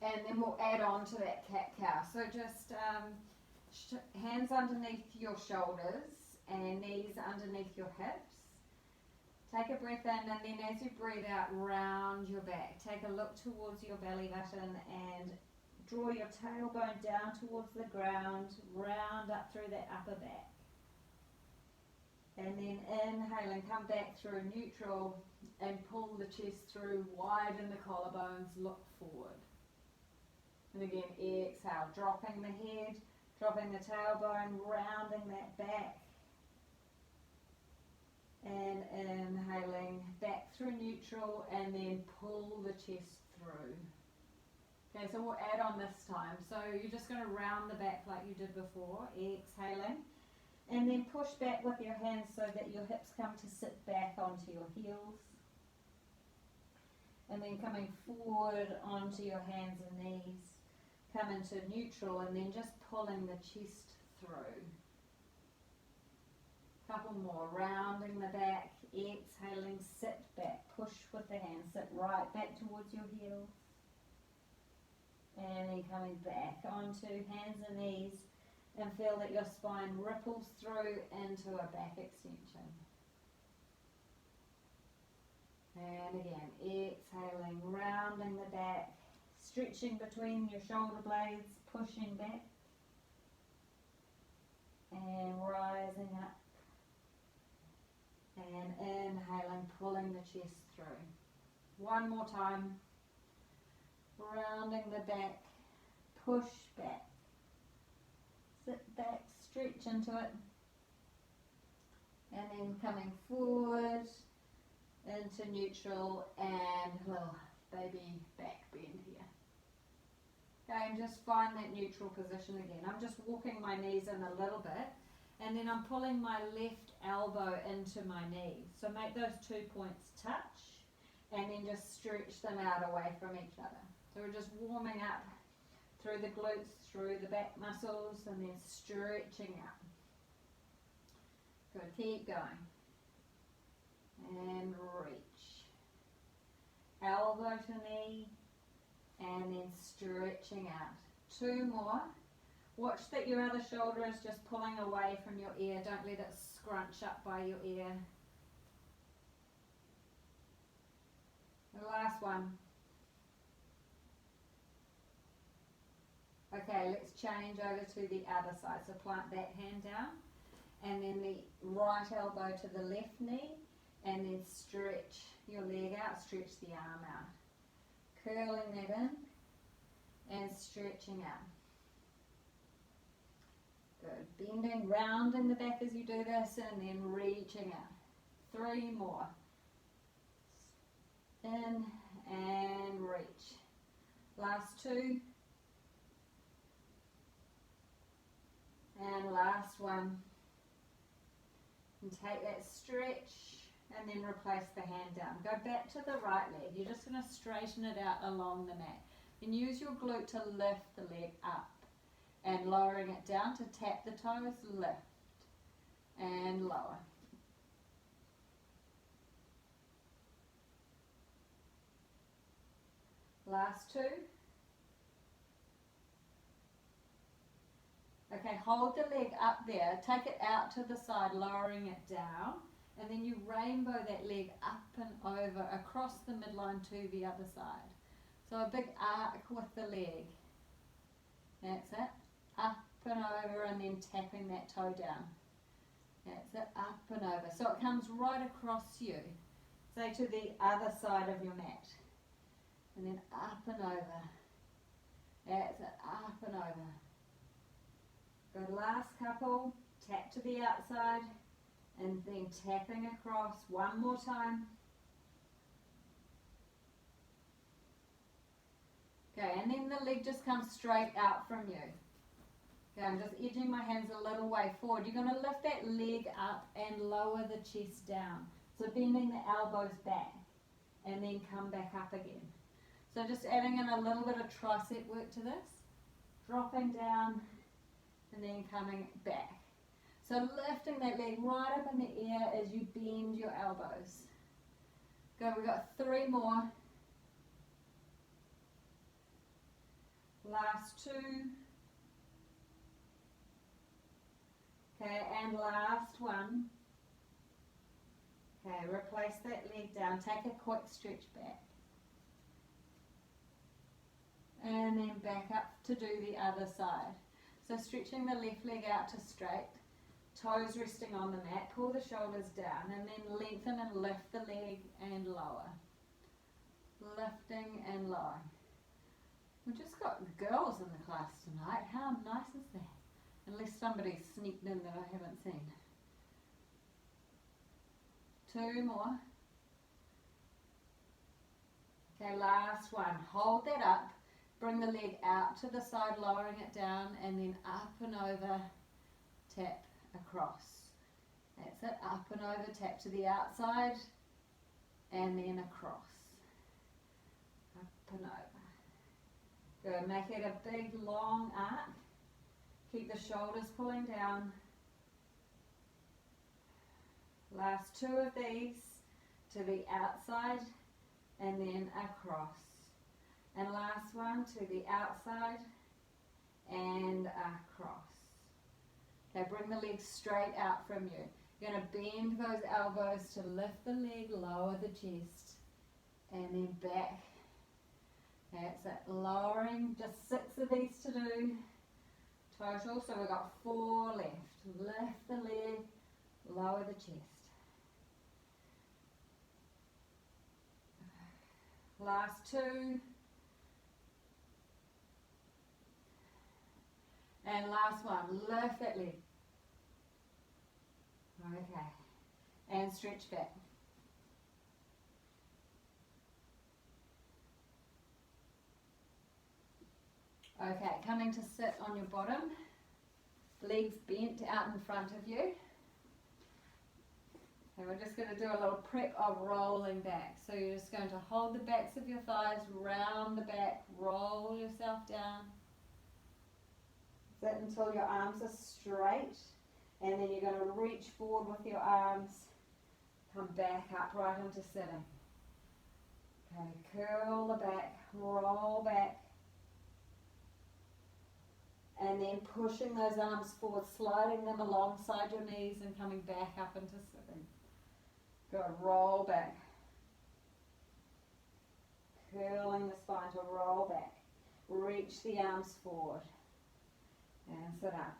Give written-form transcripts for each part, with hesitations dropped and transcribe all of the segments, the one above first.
And then we'll add on to that cat-cow. So just hands underneath your shoulders and knees underneath your hips. Take a breath in, and then as you breathe out, round your back. Take a look towards your belly button and draw your tailbone down towards the ground, round up through that upper back. And then inhaling, come back through neutral and pull the chest through, widen the collarbones, look forward. And again, exhale, dropping the head, dropping the tailbone, rounding that back. And inhaling, back through neutral, and then pull the chest through. Okay, so we'll add on this time. So you're just going to round the back like you did before, exhaling. And then push back with your hands so that your hips come to sit back onto your heels. And then coming forward onto your hands and knees. Come into neutral and then just pulling the chest through. Couple more, rounding the back, exhaling, sit back, push with the hands, sit right back towards your heels. And then coming back onto hands and knees and feel that your spine ripples through into a back extension. And again, exhaling, rounding the back, stretching between your shoulder blades, pushing back. And rising up. And inhaling, pulling the chest through. One more time. Rounding the back, push back. Sit back, stretch into it. And then coming forward into neutral and little baby back bend here. Okay, and just find that neutral position again. I'm just walking my knees in a little bit. And then I'm pulling my left elbow into my knee. So make those 2 points touch and then just stretch them out away from each other. So we're just warming up through the glutes, through the back muscles, and then stretching out. Good, keep going. And reach. Elbow to knee and then stretching out. 2 more. Watch that your other shoulder is just pulling away from your ear. Don't let it scrunch up by your ear. The last one. Okay, let's change over to the other side. So plant that hand down. And then the right elbow to the left knee. And then stretch your leg out. Stretch the arm out. Curling that in. And stretching out. Good. Bending, rounding the back as you do this, and then reaching out. 3 more. In and reach. Last 2. And last one. And take that stretch and then replace the hand down. Go back to the right leg. You're just going to straighten it out along the mat. And use your glute to lift the leg up. And lowering it down to tap the toes, lift and lower. Last 2. Okay, hold the leg up there, take it out to the side, lowering it down, and then you rainbow that leg up and over across the midline to the other side. So a big arc with the leg. That's it. Up and over, and then tapping that toe down. That's it, up and over. So it comes right across you, say to the other side of your mat. And then up and over. That's it, up and over. Good, last couple. Tap to the outside, and then tapping across. One more time. Okay, and then the leg just comes straight out from you. Okay, I'm just edging my hands a little way forward. You're going to lift that leg up and lower the chest down. So bending the elbows back and then come back up again. So just adding in a little bit of tricep work to this. Dropping down and then coming back. So lifting that leg right up in the air as you bend your elbows. Go, we've got 3 more. Last two. Okay, and last one. Okay, replace that leg down. Take a quick stretch back. And then back up to do the other side. So stretching the left leg out to straight, toes resting on the mat, pull the shoulders down, and then lengthen and lift the leg and lower. Lifting and lowering. We've just got girls in the class tonight. How nice is that? Unless somebody's sneaked in that I haven't seen. Two more. Okay, last one. Hold that up. Bring the leg out to the side, lowering it down, and then up and over, tap across. That's it. Up and over, tap to the outside, and then across. Up and over. Good. Make it a big, long arc. Keep the shoulders pulling down. Last two of these to the outside and then across. And last one to the outside and across. Okay, bring the legs straight out from you. You're going to bend those elbows to lift the leg, lower the chest, and then back. Okay, it's that lowering, just 6 of these to do total, so we've got 4 left. Lift the leg, lower the chest. Last 2. And last one, lift that leg. Okay. And stretch back. Okay, coming to sit on your bottom. Legs bent out in front of you. And we're just going to do a little prep of rolling back. So you're just going to hold the backs of your thighs, round the back, roll yourself down. Sit until your arms are straight, and then you're going to reach forward with your arms, come back up right into sitting. Okay, curl the back, roll back, and then pushing those arms forward, sliding them alongside your knees and coming back up into sitting. Good, roll back. Curling the spine to roll back. Reach the arms forward. And sit up.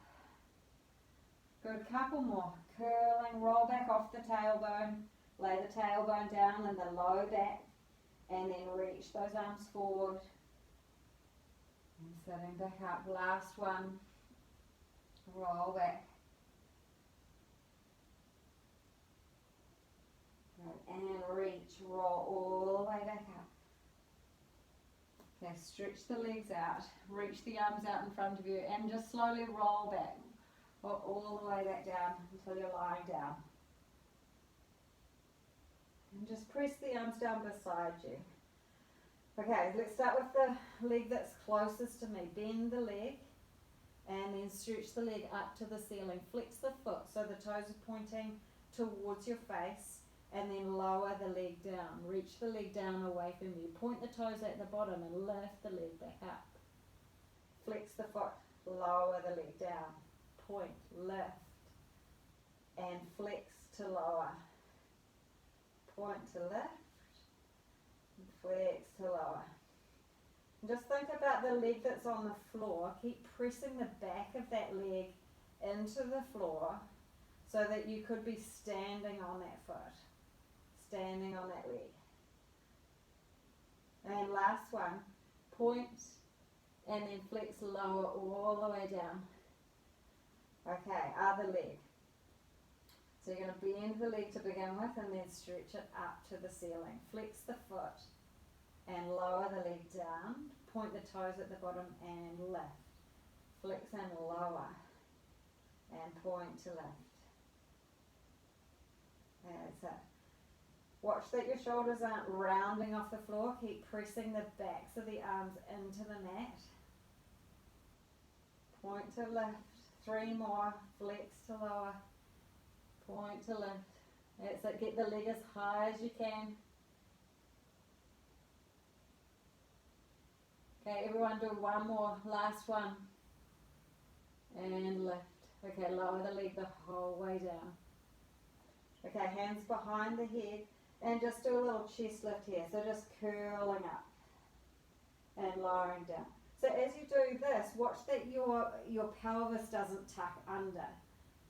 Good, couple more. Curling, roll back off the tailbone. Lay the tailbone down in the low back. And then reach those arms forward. And sitting back up. Last one. Roll back. Good, and reach, roll all the way back up. Okay, stretch the legs out, reach the arms out in front of you, and just slowly roll back, all the way back down until you're lying down. And just press the arms down beside you. Okay, let's start with the leg that's closest to me. Bend the leg, and then stretch the leg up to the ceiling. Flex the foot so the toes are pointing towards your face. And then lower the leg down. Reach the leg down away from you. Point the toes at the bottom and lift the leg back up. Flex the foot, lower the leg down. Point, lift, and flex to lower. Point to lift, and flex to lower. And just think about the leg that's on the floor. Keep pressing the back of that leg into the floor so that you could be standing on that foot. Standing on that leg. And last one, point and then flex lower all the way down. Okay, other leg. So you're going to bend the leg to begin with and then stretch it up to the ceiling. Flex the foot and lower the leg down. Point the toes at the bottom and lift. Flex and lower and point to lift. That's it. Watch that your shoulders aren't rounding off the floor. Keep pressing the backs of the arms into the mat. Point to lift. 3 more. Flex to lower. Point to lift. That's it. Get the leg as high as you can. Okay, everyone do one more, last one. And lift. Okay, lower the leg the whole way down. Okay, hands behind the head and just do a little chest lift here. So just curling up and lowering down. So as you do this, watch that your pelvis doesn't tuck under.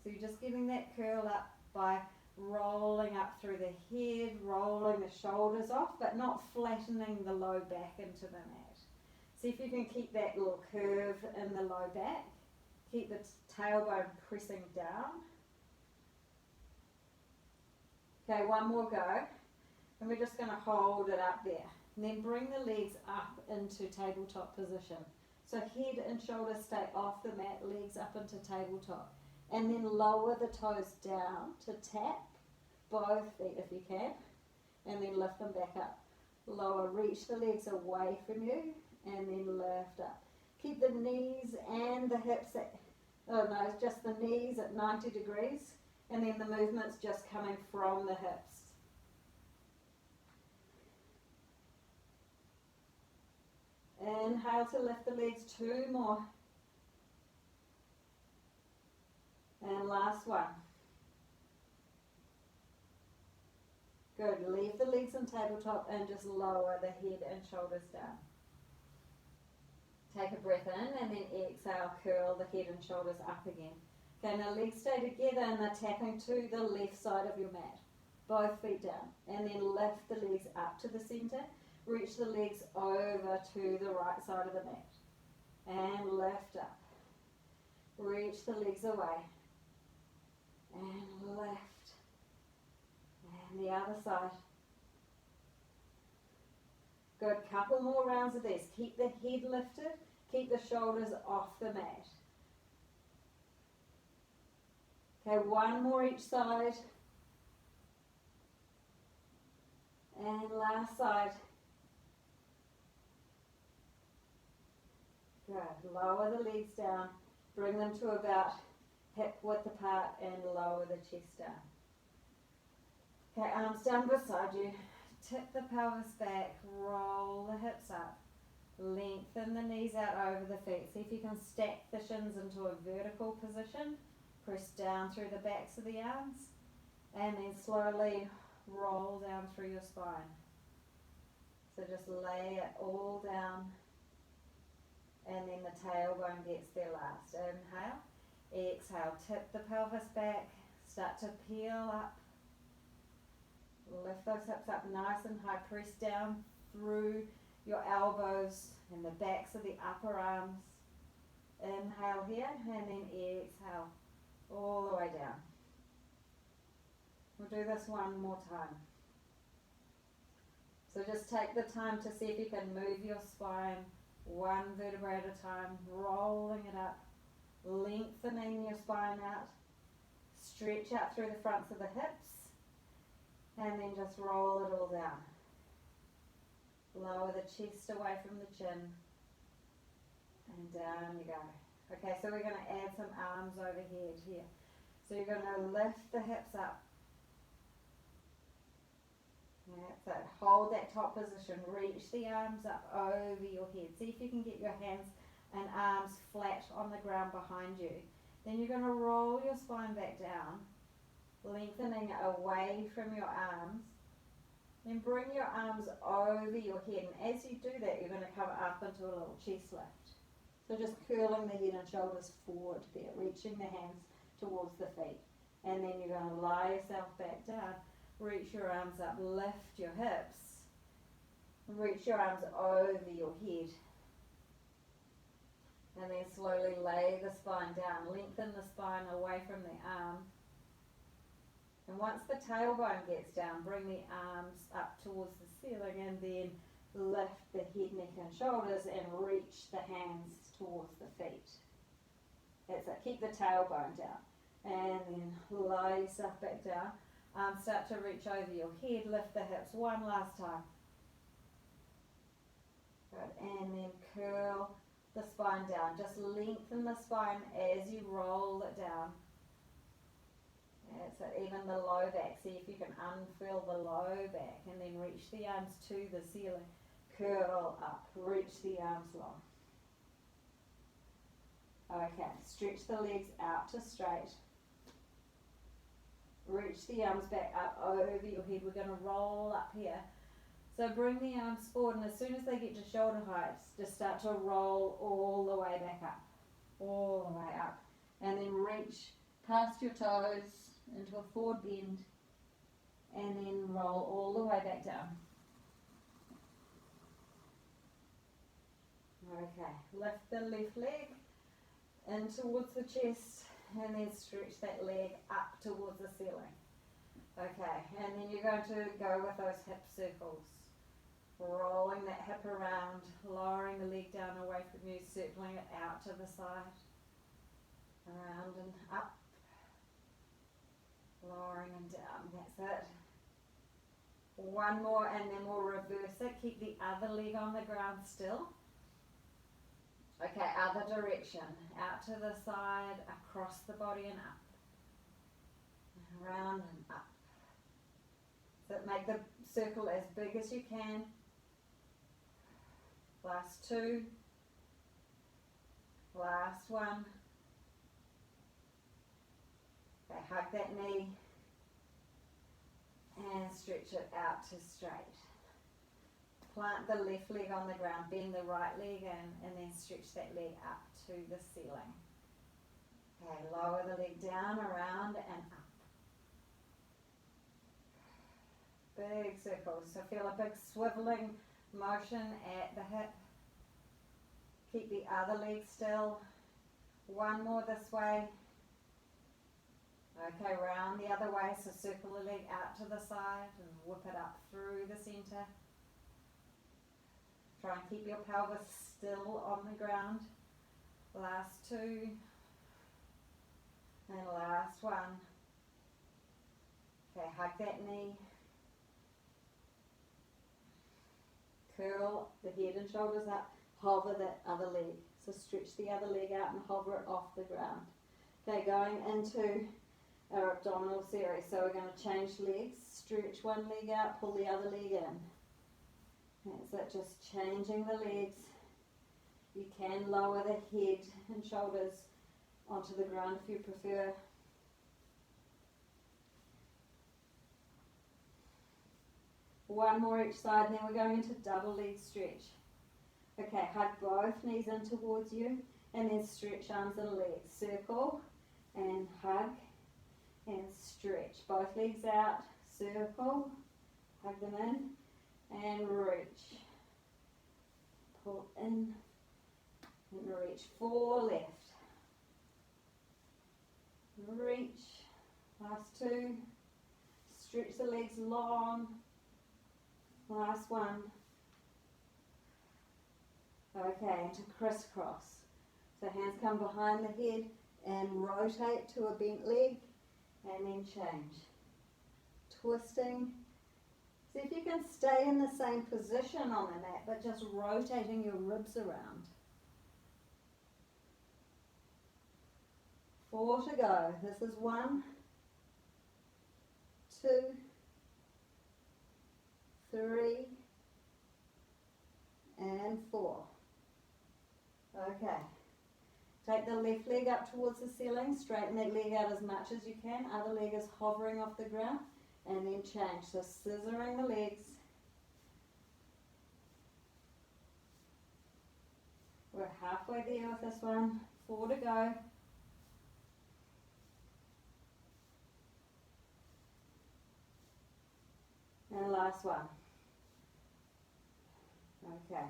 So you're just getting that curl up by rolling up through the head, rolling the shoulders off, but not flattening the low back into the mat. See if you can keep that little curve in the low back. Keep the tailbone pressing down. Okay, one more go. And we're just going to hold it up there. And then bring the legs up into tabletop position. So head and shoulders stay off the mat, legs up into tabletop. And then lower the toes down to tap both feet if you can. And then lift them back up. Lower, reach the legs away from you. And then lift up. Keep the knees and the hips at, oh no, it's just the knees at 90 degrees. And then the movement's just coming from the hips. Inhale to lift the legs, 2 more. And last one. Good, leave the legs in tabletop and just lower the head and shoulders down. Take a breath in and then exhale, curl the head and shoulders up again. Okay, now legs stay together and they're tapping to the left side of your mat. Both feet down. And then lift the legs up to the center. Reach the legs over to the right side of the mat. And lift up. Reach the legs away. And lift. And the other side. Good, couple more rounds of this. Keep the head lifted. Keep the shoulders off the mat. Okay, one more each side. And last side. Good. Lower the legs down. Bring them to about hip width apart and lower the chest down. Okay, arms down beside you. Tip the pelvis back. Roll the hips up. Lengthen the knees out over the feet. See if you can stack the shins into a vertical position. Press down through the backs of the arms. And then slowly roll down through your spine. So just lay it all down. And then the tailbone gets there last. Inhale. Exhale. Tip the pelvis back. Start to peel up. Lift those hips up nice and high. Press down through your elbows and the backs of the upper arms. Inhale here and then exhale all the way down. We'll do this one more time. So just take the time to see if you can move your spine one vertebra at a time, rolling it up, lengthening your spine out, stretch out through the fronts of the hips, and then just roll it all down. Lower the chest away from the chin, and down you go. Okay, so we're going to add some arms overhead here. So you're going to lift the hips up. That's it. Hold that top position. Reach the arms up over your head. See if you can get your hands and arms flat on the ground behind you. Then you're going to roll your spine back down, lengthening away from your arms. Then bring your arms over your head. And as you do that, you're going to come up into a little chest lift. So just curling the head and shoulders forward there, reaching the hands towards the feet. And then you're going to lie yourself back down. Reach your arms up, lift your hips. Reach your arms over your head. And then slowly lay the spine down. Lengthen the spine away from the arm. And once the tailbone gets down, bring the arms up towards the ceiling and then lift the head, neck and shoulders and reach the hands towards the feet. That's it. Keep the tailbone down. And then lie yourself back down. Start to reach over your head, lift the hips one last time. Good. And then curl the spine down. Just lengthen the spine as you roll it down. That's it. Even the low back. See if you can unfurl the low back and then reach the arms to the ceiling. curl up, reach the arms long. Okay, stretch the legs out to straight. Reach the arms back up over your head. We're going to roll up here. So bring the arms forward, and as soon as they get to shoulder height, just start to roll all the way back up. All the way up. And then reach past your toes into a forward bend, and then roll all the way back down. Okay, lift the left leg in towards the chest, and then stretch that leg up towards the ceiling. Okay, and then you're going to go with those hip circles. Rolling that hip around, lowering the leg down away from you, circling it out to the side. Around and up. Lowering and down, that's it. One more and then we'll reverse it. Keep the other leg on the ground still. Okay, other direction. Out to the side, across the body and up. Around and up. So make the circle as big as you can. Last two. Last one. Okay, hug that knee. And stretch it out to straight. Plant the left leg on the ground, bend the right leg in, and then stretch that leg up to the ceiling. Okay, lower the leg down, around and up. Big circles, so feel a big swiveling motion at the hip. Keep the other leg still. One more this way. Okay, round the other way, so circle the leg out to the side and whip it up through the center. Try and keep your pelvis still on the ground. Last two. And last one. Okay, hug that knee. Curl the head and shoulders up. Hover that other leg. So stretch the other leg out and hover it off the ground. Okay, going into our abdominal series. So we're going to change legs. Stretch one leg out, pull the other leg in. That's it, just changing the legs. You can lower the head and shoulders onto the ground if you prefer. One more each side, and then we're going into double leg stretch. Okay, hug both knees in towards you, and then stretch arms and legs. Circle, and hug, and stretch. Both legs out, circle, hug them in, and reach. Pull in, and reach. 4 left. Reach. Last 2. Stretch the legs long. Last one. Okay, into crisscross. So hands come behind the head and rotate to a bent leg and then change. Twisting. See if you can stay in the same position on the mat, but just rotating your ribs around. 4 to go. This is 1, 2, 3, and 4. Okay. Take the left leg up towards the ceiling. Straighten that leg out as much as you can. Other leg is hovering off the ground. And then change. So scissoring the legs. We're halfway there with this one. 4 to go. And last one. Okay.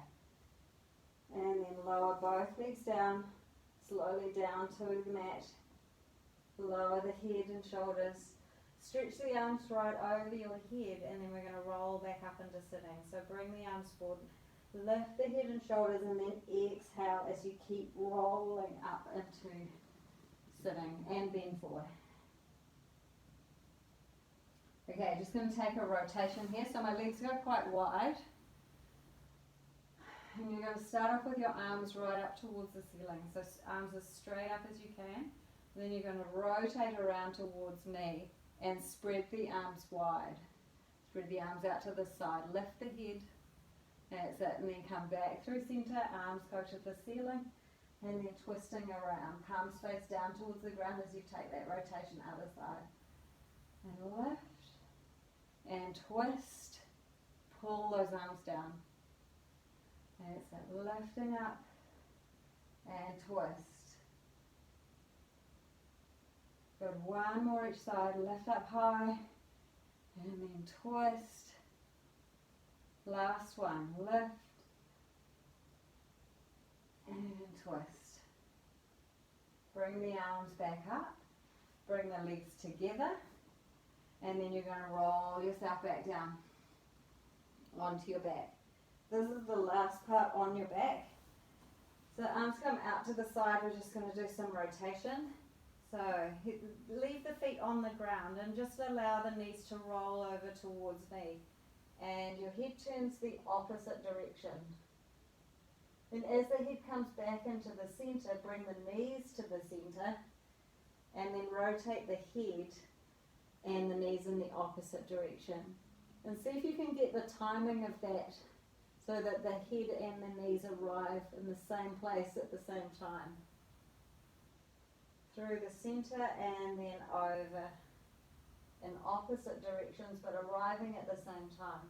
And then lower both legs down. Slowly down to the mat. Lower the head and shoulders. Stretch the arms right over your head, and then we're going to roll back up into sitting. So bring the arms forward. Lift the head and shoulders, and then exhale as you keep rolling up into sitting and bend forward. Okay, just going to take a rotation here. So my legs go quite wide. And you're going to start off with your arms right up towards the ceiling. So arms as straight up as you can. Then you're going to rotate around towards me and spread the arms wide. Spread the arms out to the side. Lift the head. That's it, and then come back through centre, arms go to the ceiling, and then twisting around, palms face down towards the ground as you take that rotation other side. And lift, and twist, pull those arms down. That's it, lifting up, and twist. Good, one more each side, lift up high, and then twist. Last one, lift, and twist. Bring the arms back up, bring the legs together, and then you're going to roll yourself back down onto your back. This is the last part on your back. So arms come out to the side, we're just going to do some rotation. So leave the feet on the ground and just allow the knees to roll over towards me. And your head turns the opposite direction. Then as the head comes back into the centre, bring the knees to the centre and then rotate the head and the knees in the opposite direction. And see if you can get the timing of that so that the head and the knees arrive in the same place at the same time. Through the centre and then over in opposite directions but arriving at the same time.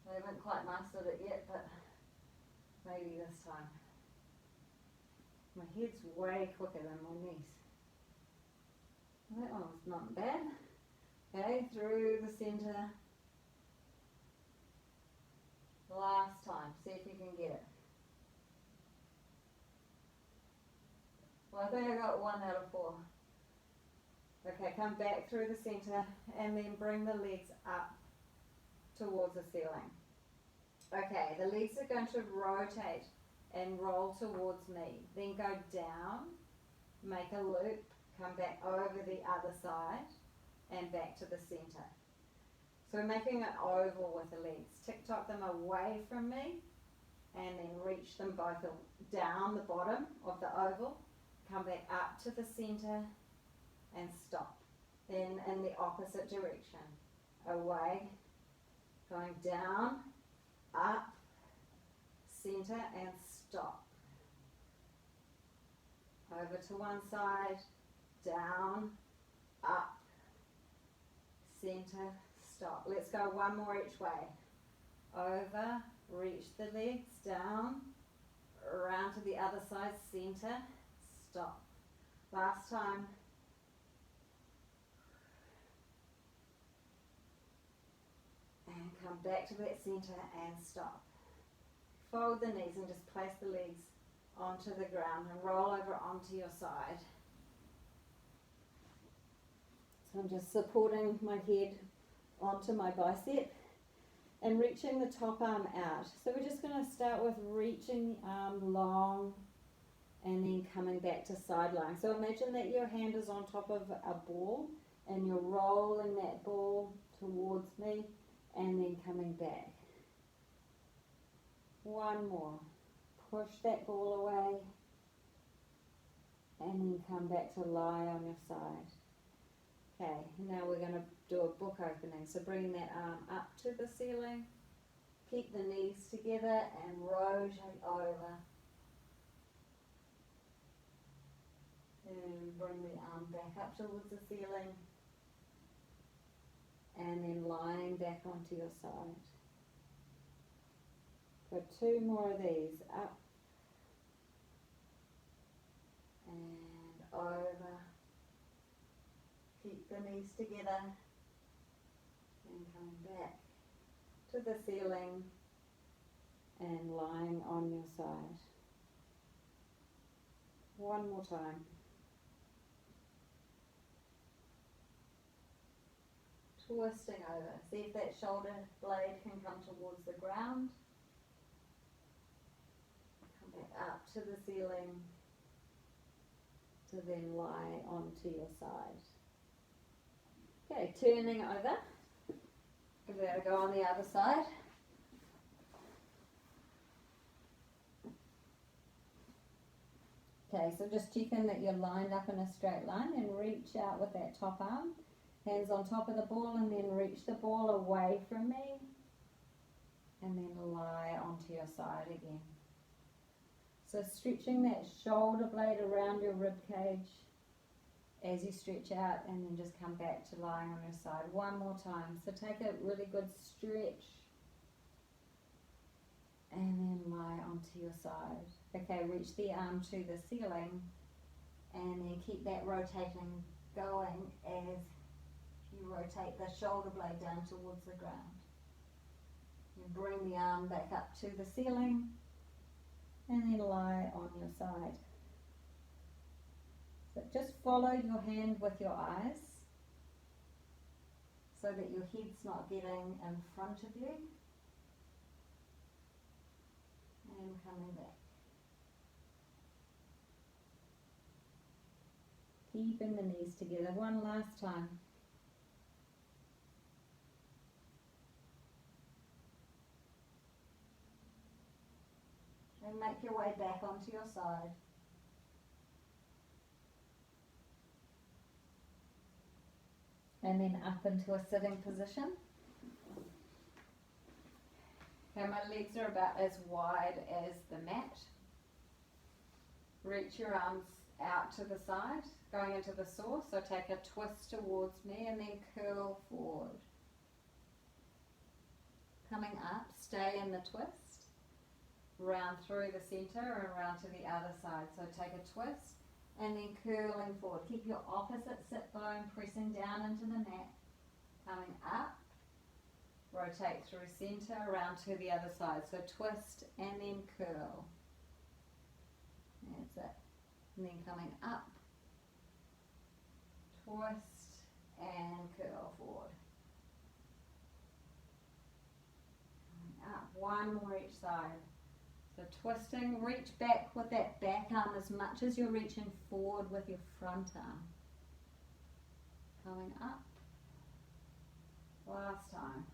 I haven't quite mastered it yet, but maybe this time. My head's way quicker than my knees. That one was not bad. Okay, through the centre. Last time, see if you can get it. Well, I think I got 1 out of 4. Okay, come back through the centre and then bring the legs up towards the ceiling. Okay, the legs are going to rotate and roll towards me. Then go down, make a loop, come back over the other side and back to the centre. So we're making an oval with the legs. Tick-tock them away from me and then reach them both down the bottom of the oval. Come back up to the centre and stop. Then in the opposite direction. Away, going down, up, centre and stop. Over to one side, down, up, centre, stop. Let's go one more each way. Over, reach the legs, down, around to the other side, centre, stop. Last time. And come back to that centre and stop. Fold the knees and just place the legs onto the ground and roll over onto your side. So I'm just supporting my head onto my bicep and reaching the top arm out. So we're just going to start with reaching the arm long and then coming back to side lying. So imagine that your hand is on top of a ball and you're rolling that ball towards me and then coming back. One more. Push that ball away and then come back to lie on your side. Okay, now we're going to do a book opening. So bring that arm up to the ceiling, keep the knees together and rotate over. And bring the arm back up towards the ceiling and then lying back onto your side. Got 2 more of these, up and over. Keep the knees together and coming back to the ceiling and lying on your side. One more time. Twisting over. See if that shoulder blade can come towards the ground. Come back up to the ceiling to then lie onto your side. Okay, turning over. Give that a go on the other side. Okay, so just checking that you're lined up in a straight line and reach out with that top arm. Hands on top of the ball and then reach the ball away from me and then lie onto your side again. So stretching that shoulder blade around your rib cage as you stretch out, and then just come back to lying on your side one more time. So take a really good stretch and then lie onto your side. Okay, reach the arm to the ceiling and then keep that rotating going as you rotate the shoulder blade down towards the ground. You bring the arm back up to the ceiling and then lie on your side. So just follow your hand with your eyes so that your head's not getting in front of you. And coming back. Keeping the knees together. One last time. And make your way back onto your side. And then up into a sitting position. Okay, my legs are about as wide as the mat. Reach your arms out to the side, going into the source. So take a twist towards me and then curl forward. Coming up, stay in the twist. Round through the center and around to the other side. So take a twist and then curling forward. Keep your opposite sit bone pressing down into the mat. Coming up, rotate through center, around to the other side. So twist and then curl. That's it. And then coming up, twist and curl forward. Coming up, one more each side. So twisting, reach back with that back arm as much as you're reaching forward with your front arm. Coming up. Last time.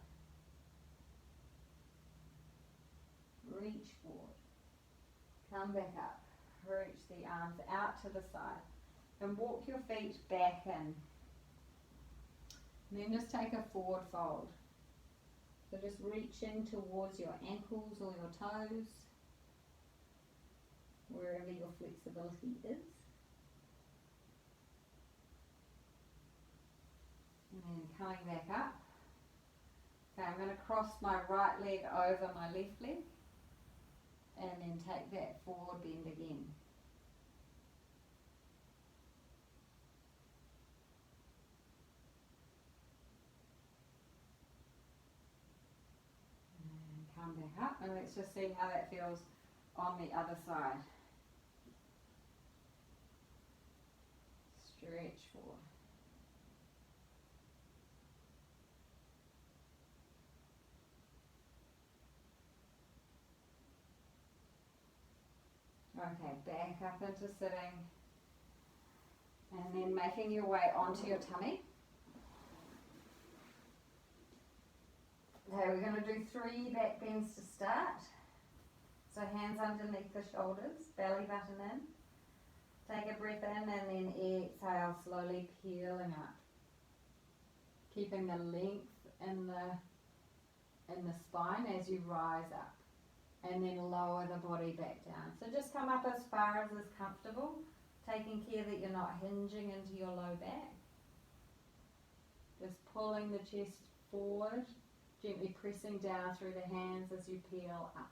Reach forward. Come back up. Reach the arms out to the side. And walk your feet back in. And then just take a forward fold. So just reaching towards your ankles or your toes, wherever your flexibility is. And then coming back up. Okay, I'm going to cross my right leg over my left leg and then take that forward bend again. And come back up, and let's just see how that feels on the other side. Stretch forward. Okay, back up into sitting, and then making your way onto your tummy. Okay, we're going to do 3 back bends to start. So hands underneath the shoulders, belly button in. Take a breath in and then exhale, slowly peeling up. Keeping the length in the spine as you rise up. And then lower the body back down. So just come up as far as is comfortable, taking care that you're not hinging into your low back. Just pulling the chest forward, gently pressing down through the hands as you peel up.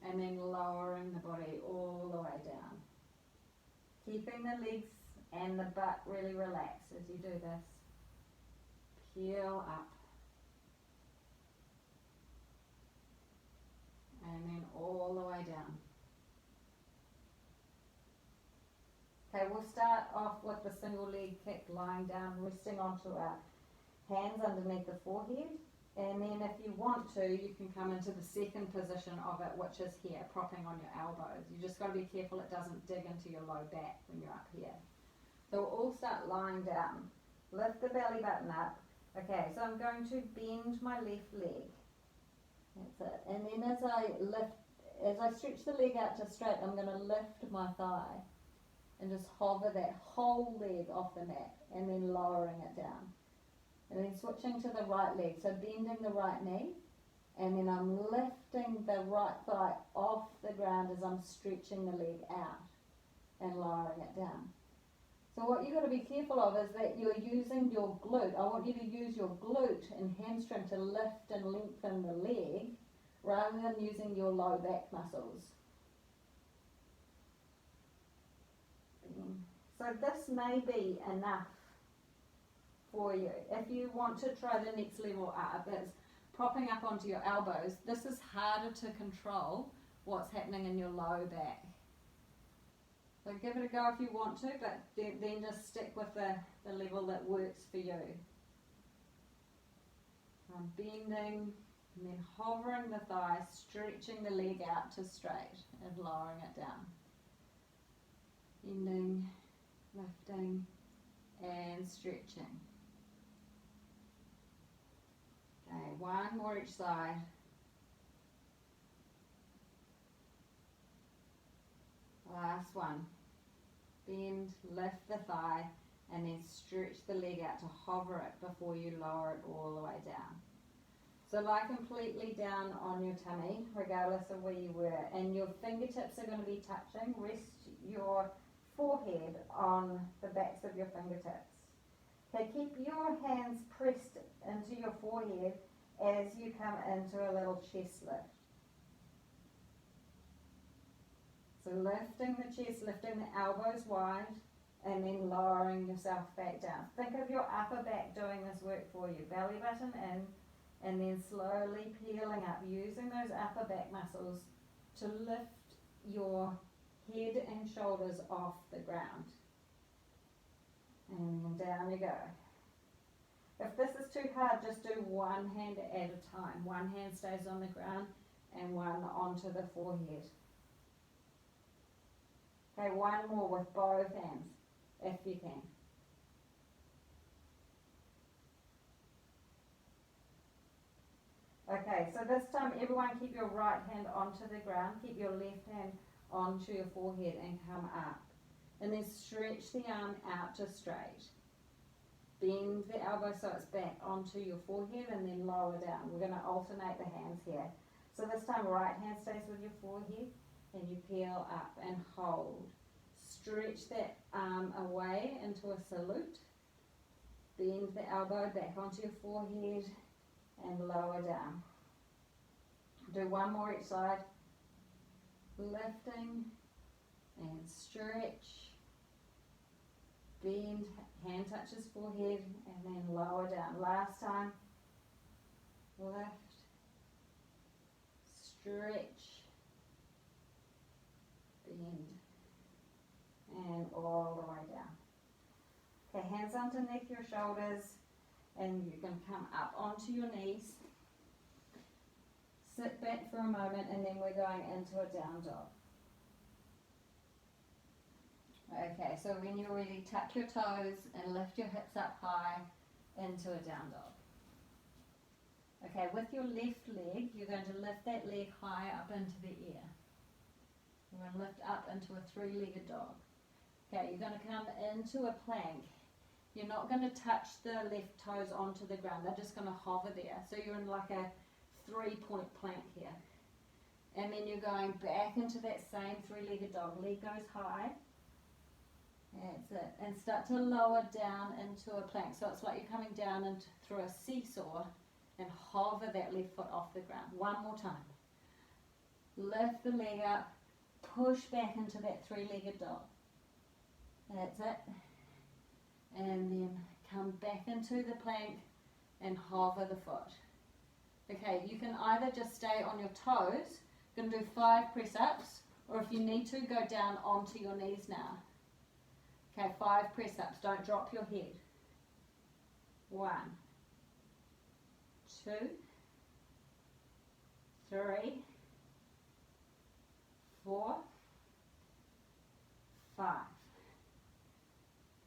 And then lowering the body all the way down. Keeping the legs and the butt really relaxed as you do this. Peel up. And then all the way down. Okay, we'll start off with the single leg kick, lying down, resting onto our hands underneath the forehead. And then if you want to, you can come into the second position of it, which is here, propping on your elbows. You just got to be careful it doesn't dig into your low back when you're up here. So we'll all start lying down. Lift the belly button up. Okay, so I'm going to bend my left leg. That's it. And then as I stretch the leg out to straight, I'm going to lift my thigh and just hover that whole leg off the mat and then lowering it down. And then switching to the right leg, so bending the right knee And then I'm lifting the right thigh off the ground as I'm stretching the leg out and lowering it down. So what you've got to be careful of is that you're using your glute. I want you to use your glute and hamstring to lift and lengthen the leg rather than using your low back muscles. So this may be enough for you. If you want to try the next level up, it's propping up onto your elbows. This is harder to control what's happening in your low back. So give it a go if you want to, but then just stick with the level that works for you. I'm bending and then hovering the thigh, stretching the leg out to straight and lowering it down. Bending, lifting and stretching. Okay, one more each side. Last one. Bend, lift the thigh, and then stretch the leg out to hover it before you lower it all the way down. So lie completely down on your tummy, regardless of where you were, and your fingertips are going to be touching. Rest your forehead on the backs of your fingertips. Okay, keep your hands pressed into your forehead as you come into a little chest lift. So lifting the chest, lifting the elbows wide, and then lowering yourself back down. Think of your upper back doing this work for you. Belly button in, and then slowly peeling up, using those upper back muscles to lift your head and shoulders off the ground. And then down you go. If this is too hard, just do one hand at a time. One hand stays on the ground and one onto the forehead. Okay, one more with both hands, if you can. Okay, so this time everyone keep your right hand onto the ground, keep your left hand onto your forehead and come up. And then stretch the arm out to straight. Bend the elbow so it's back onto your forehead and then lower down. We're going to alternate the hands here. So this time right hand stays with your forehead and you peel up and hold. Stretch that arm away into a salute. Bend the elbow back onto your forehead and lower down. Do one more each side. Lifting and stretch. Bend, hand touches forehead and then lower down. Last time. Lift, stretch, bend, and all the way down. Okay, hands underneath your shoulders, and you can come up onto your knees. Sit back for a moment, and then we're going into a down dog. Okay, so when you're ready, tuck your toes and lift your hips up high into a down dog. Okay, with your left leg, you're going to lift that leg high up into the air. You're going to lift up into a three-legged dog. Okay, you're going to come into a plank. You're not going to touch the left toes onto the ground. They're just going to hover there. So you're in like a three-point plank here. And then you're going back into that same three-legged dog. Leg goes high. That's it. And start to lower down into a plank. So it's like you're coming down into, through a seesaw and hover that left foot off the ground. One more time. Lift the leg up. Push back into that three-legged dog. That's it. And then come back into the plank and hover the foot. Okay, you can either just stay on your toes. You're going to do 5 press-ups, or if you need to, go down onto your knees now. Okay, 5 press-ups. Don't drop your head. 1, 2, 3, 4, 5.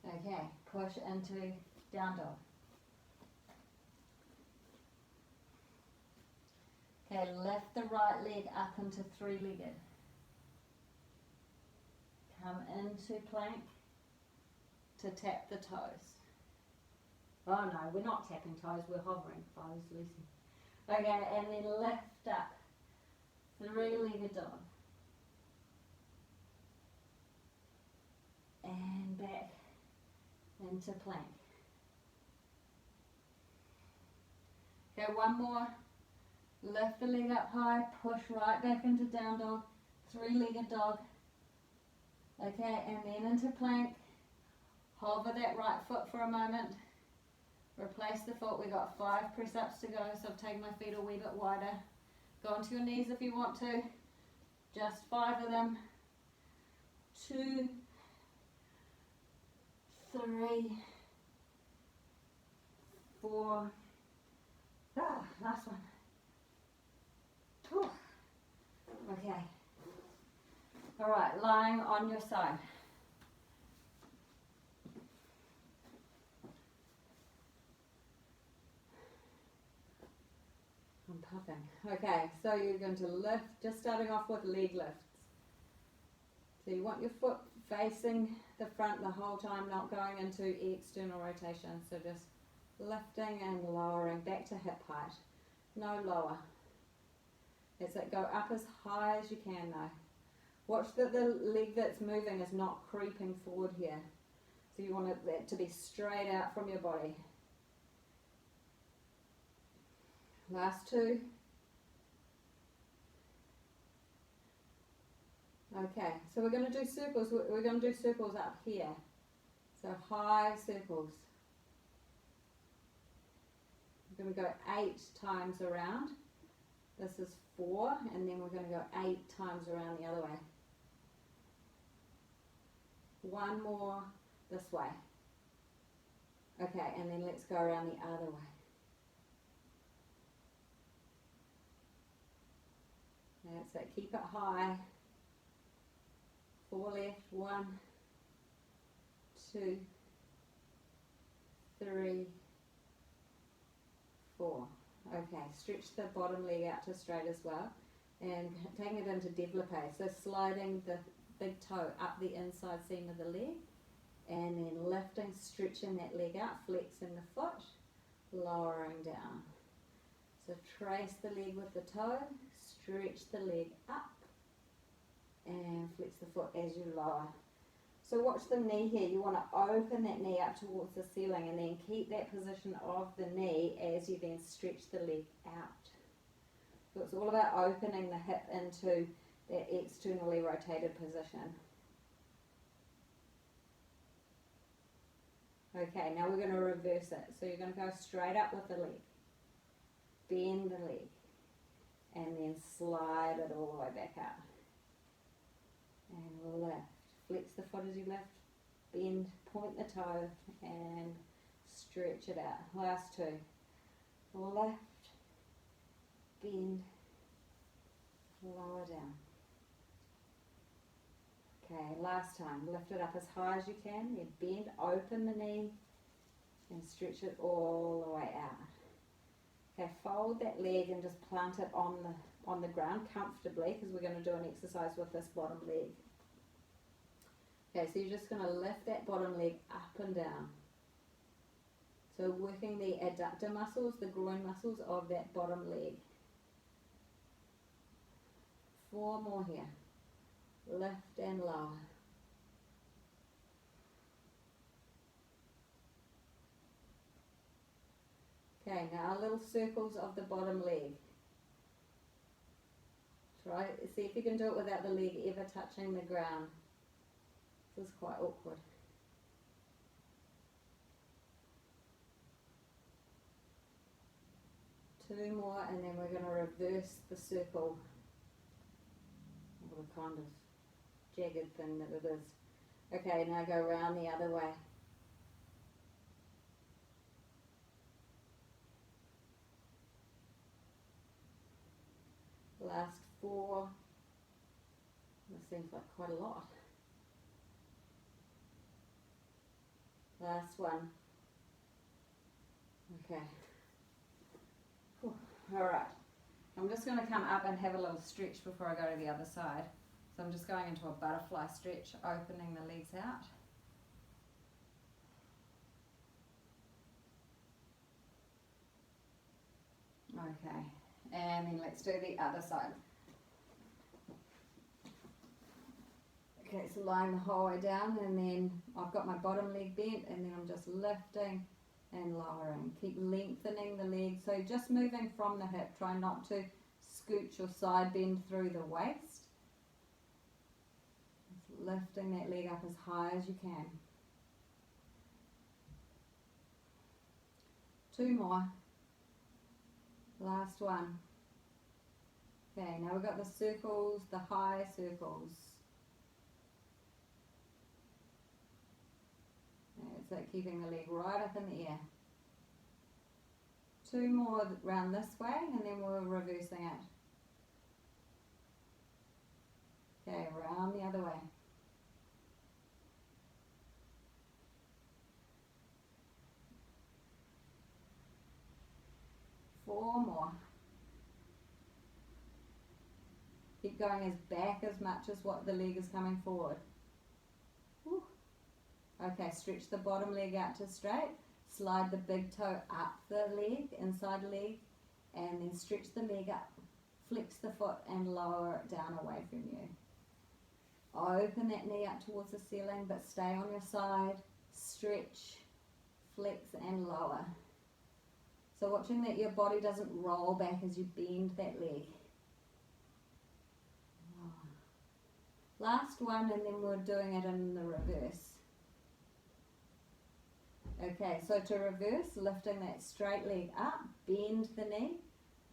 Okay, push into down dog. Okay, lift the right leg up into three-legged. Come into plank to tap the toes. Oh no, we're not tapping toes, we're hovering. Toes, Lucy. Okay, and then lift up. Three-legged dog. And back into plank. Okay, one more. Lift the leg up high, push right back into down dog, three-legged dog. Okay, and then into plank. Hover that right foot for a moment. Replace the foot. We got 5 press-ups to go, so I've taken my feet a wee bit wider. Go onto your knees if you want to. Just 5 of them. 2, 3, 4. Last one. Whew. Okay. All right, lying on your side. I'm puffing. Okay, so you're going to lift, just starting off with leg lifts. So you want your foot facing the front the whole time, not going into external rotation. So just lifting and lowering back to hip height, no lower. That's it, go up as high as you can now. Watch that the leg that's moving is not creeping forward here. So you want that to be straight out from your body. Last 2. Okay, so we're going to do circles. We're going to do circles up here. So high circles. We're going to go 8 times around. This is 4, and then we're going to go 8 times around the other way. One more this way. Okay, and then let's go around the other way. That's it, keep it high. 4 left, 1, 2, 3, 4. Okay, stretch the bottom leg out to straight as well, and taking it into développé. So sliding the big toe up the inside seam of the leg, and then lifting, stretching that leg out, flexing the foot, lowering down. So trace the leg with the toe, stretch the leg up, and flex the foot as you lower. So watch the knee here. You want to open that knee up towards the ceiling, and then keep that position of the knee as you then stretch the leg out. So it's all about opening the hip into that externally rotated position. Okay, now we're going to reverse it. So you're going to go straight up with the leg, bend the leg, and then slide it all the way back out. And lift. Flex the foot as you lift, bend, point the toe, and stretch it out. Last 2. Lift, bend, lower down. Okay, last time. Lift it up as high as you can, then bend, open the knee, and stretch it all the way out. Okay, fold that leg and just plant it on the ground comfortably, because we're going to do an exercise with this bottom leg. Okay, so you're just going to lift that bottom leg up and down. So working the adductor muscles, the groin muscles of that bottom leg. 4 more here. Lift and lower. Okay, now little circles of the bottom leg. Try, see if you can do it without the leg ever touching the ground. This is quite awkward. Two more, and then we're going to reverse the circle, or the kind of jagged thing that it is. Okay, now go around the other way. Last 4. This seems like quite a lot. Last one. Okay. Alright. I'm just going to come up and have a little stretch before I go to the other side. So I'm just going into a butterfly stretch, opening the legs out. Okay, and then let's do the other side. Okay, so lying the whole way down, and then I've got my bottom leg bent, and then I'm just lifting and lowering. Keep lengthening the leg, so just moving from the hip. Try not to scooch or side bend through the waist. Just lifting that leg up as high as you can. 2 more. Last one. Okay, now we've got the circles, the high circles. It's like keeping the leg right up in the air. 2 more round this way, and then we're reversing it. Okay, round the other way. Four more. Keep going as back as much as what the leg is coming forward. Whew. Okay, stretch the bottom leg out to straight. Slide the big toe up the leg, inside leg, and then stretch the leg up. Flex the foot and lower it down away from you. Open that knee up towards the ceiling, but stay on your side. Stretch, flex and lower. So watching that your body doesn't roll back as you bend that leg. Last one, and then we're doing it in the reverse. Okay, so to reverse, lifting that straight leg up, bend the knee,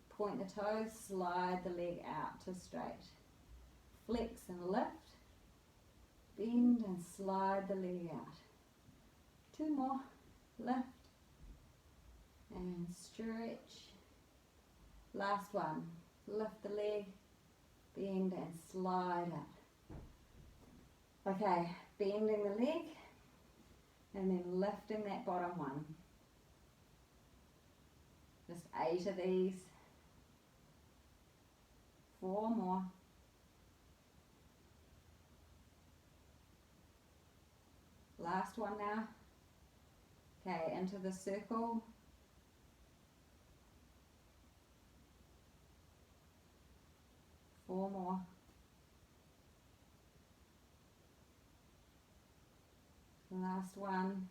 point the toes, slide the leg out to straight. Flex and lift, bend and slide the leg out. 2 more, lift and stretch. Last one, lift the leg, bend and slide out. Okay, bending the leg and then lifting that bottom one. Just 8 of these. 4 more. Last one now. Okay, into the circle. Four more. Last one,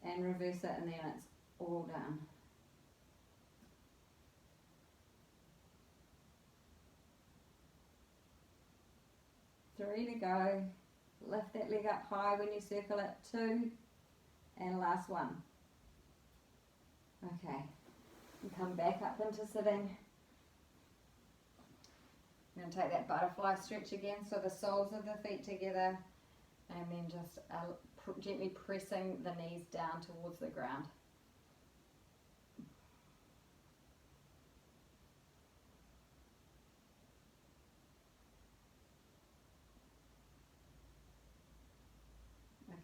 and reverse it, and then it's all done. Three to go. Lift that leg up high when you circle it. 2, and last one. Okay, and come back up into sitting. I'm going to take that butterfly stretch again, so the soles of the feet together, and then just gently pressing the knees down towards the ground.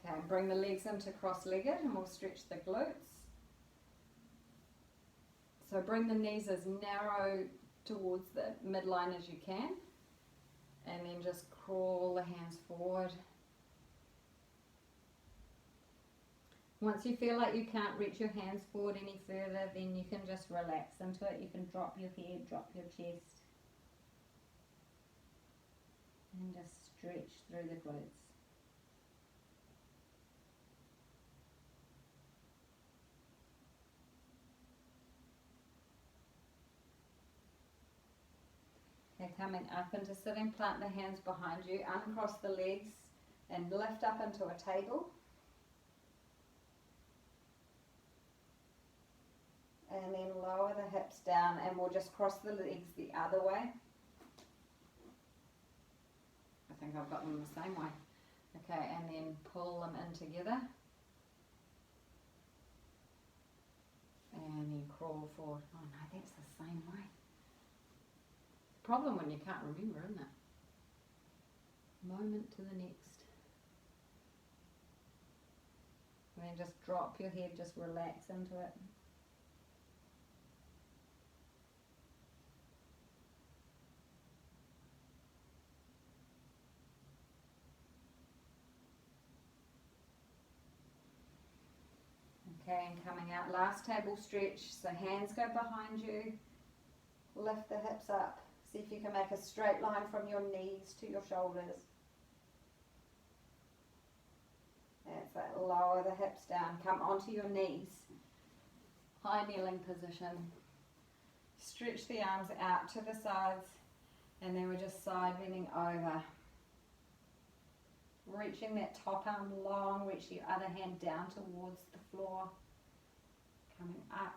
Okay, bring the legs into cross-legged, and we'll stretch the glutes. So bring the knees as narrow towards the midline as you can, and then just crawl the hands forward. Once you feel like you can't reach your hands forward any further, then you can just relax into it. You can drop your head, drop your chest, and just stretch through the glutes. Okay, coming up into sitting, plant the hands behind you, uncross the legs, and lift up into a table. And then lower the hips down, and we'll just cross the legs the other way. I think I've got them the same way. Okay, and then pull them in together. And then crawl forward. Oh no, that's the same way. Problem when you can't remember, isn't it? Moment to the next. And then just drop your head, just relax into it. Okay, and coming out, last table stretch, so hands go behind you, Lift the hips up. See if you can make a straight line from your knees to your shoulders. That's it. Lower the hips down. Come onto your knees. High kneeling position. Stretch the arms out to the sides, and then we're just side bending over. Reaching that top arm long, reach the other hand down towards the floor. Coming up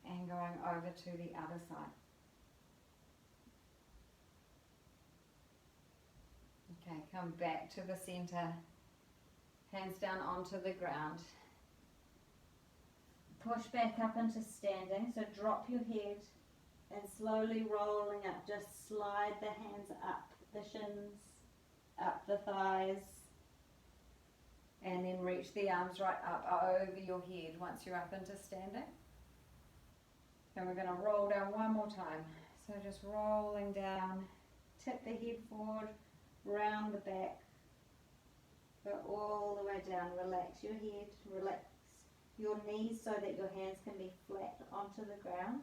and going over to the other side. Okay, come back to the center. Hands down onto the ground. Push back up into standing, so drop your head and slowly rolling up. Just slide the hands up the shins, up the thighs, and then reach the arms right up over your head once you're up into standing. And we're going to roll down one more time. So just rolling down, tip the head forward, round the back, go all the way down. Relax your head, relax your knees so that your hands can be flat onto the ground.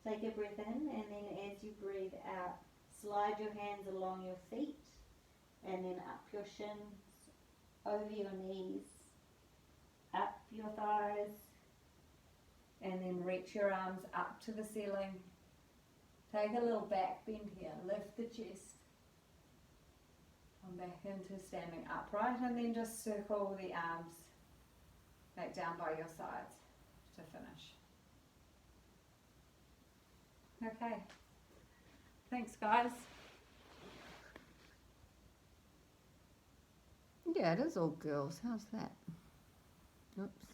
Take a breath in, and then as you breathe out, slide your hands along your feet and then up your shins, over your knees, up your thighs, and then reach your arms up to the ceiling. Take a little back bend here, lift the chest. Come back into standing upright, and then just circle the arms back down by your sides to finish. Okay, thanks guys. Yeah, it is all girls. How's that? Oops.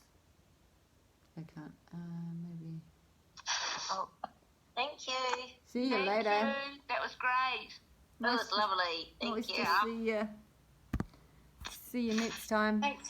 I can't. Maybe. Oh, thank you. See you Thank later. You. That was great. That was lovely. Thank Nice you. to see you. See you next time. Thanks.